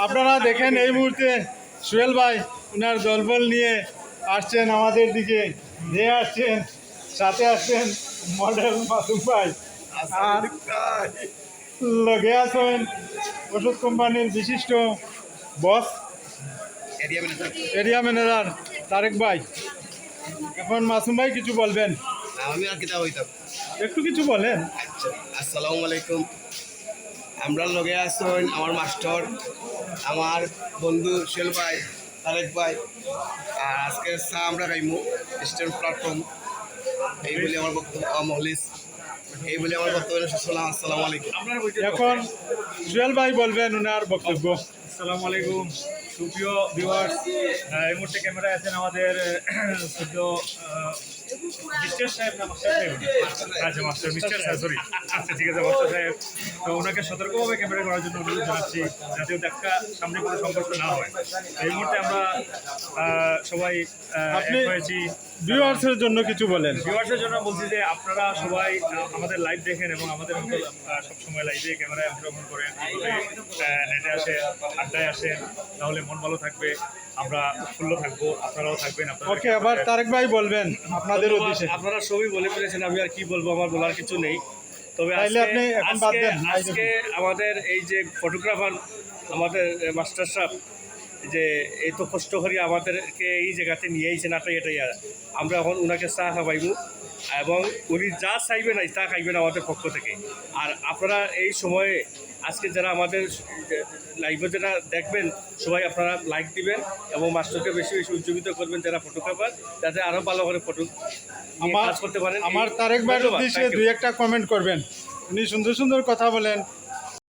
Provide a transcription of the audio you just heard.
আপনারা দেখেন এই মুহূর্তে সোহেল ভাই ওনার দলবল নিয়ে আসছেন আমাদের দিকে, নিয়ে আসছেন, সাথে আসছেন মডেল মাসুম ভাই, আর লগে আছেন ওষুধ কোম্পানির বিশিষ্ট বস এরিয়া ম্যানেজার তারেক ভাই। এখন মাসুম ভাই কিছু বলবেন? আমি আর কিতা হইতাম। একটু কিছু বলেন। আচ্ছা, আসসালামু আলাইকুম। আমরা লগে আছেন আমার মাস্টার, আমার বন্ধু সোহেল ভাই, তারেক ভাই। আর আজকে চা আমরা খাইমু স্ট্যান্ড প্ল্যাটফর্ম। এই বলে আমার বক্তব্য, মহলিস এই বলে আমার বক্তব্য শেষ করলাম। আসসালামু আলাইকুম। এখন সোহেল ভাই বলবেন ওনার বক্তব্য। আসসালামু আলাইকুম সুপ্রিয় ভিউয়ার্স, এই মুহূর্তে ক্যামেরায় আছেন আমাদের সদ্য মিস্টার সাহেব না মাস্টার সাহেব? আচ্ছা মাস্টার, মিস্টার সাহেব, সরি। আচ্ছা ঠিক আছে মাস্টার সাহেব। তো ওনাকে সতর্কভাবে ক্যামেরা করার জন্য অনুরোধ জানাচ্ছি, যাতে দেখা সামনে কোনো সংঘর্ষ না হয়। এই মুহূর্তে আমরা সবাই আপনি এক হয়েছি। ভিউয়ার্সের জন্য কিছু বলেন। ভিউয়ার্সের জন্য বলছি যে আপনারা সবাই আমাদের লাইভ দেখেন এবং আমাদের মতো সবসময় লাইভে ক্যামেরায় অংশগ্রহণ করেন, নেটে আসেন, আড্ডায় আসেন, তাহলে মন ভালো থাকবে, আমরা উৎফুল্ল থাকবো, আপনারাও থাকবেন। ওকে, আবার তারেক ভাই বলবেন আপনাদের উদ্দেশ্যে। আপনারা সবই বলে ফেলেছেন, আমি আর কি বলবো, আমার বলার কিছু নেই। তবে তাইলে আপনি এখন বাদ দেন। আজকে আমাদের এই যে ফটোগ্রাফার, আমাদের মাস্টার সাহেব, যে এত কষ্ট করে আমাদেরকে এই জায়গাতে নিয়ে আইছেন, এটাই আমরা এখন ওনাকে চা খাওয়াইব এবং উনি যা চাইবেন তা খাইবেন আমাদের পক্ষ থেকে। আর আপনারা এই সময়ে আজকে যারা আমাদের লাইভে যারা দেখবেন, সবাই আপনারা লাইক দিবেন এবং মাস্টারকে বেশি বেশি উজ্জীবিত করবেন, যারা ফটোগ্রাফার, যাতে আরও ভালো করে ফটো কাজ করতে পারেন। আমার তারেক ভাইয়ের উদ্দেশ্যে দুই একটা কমেন্ট করবেন। উনি সুন্দর সুন্দর কথা বলেন,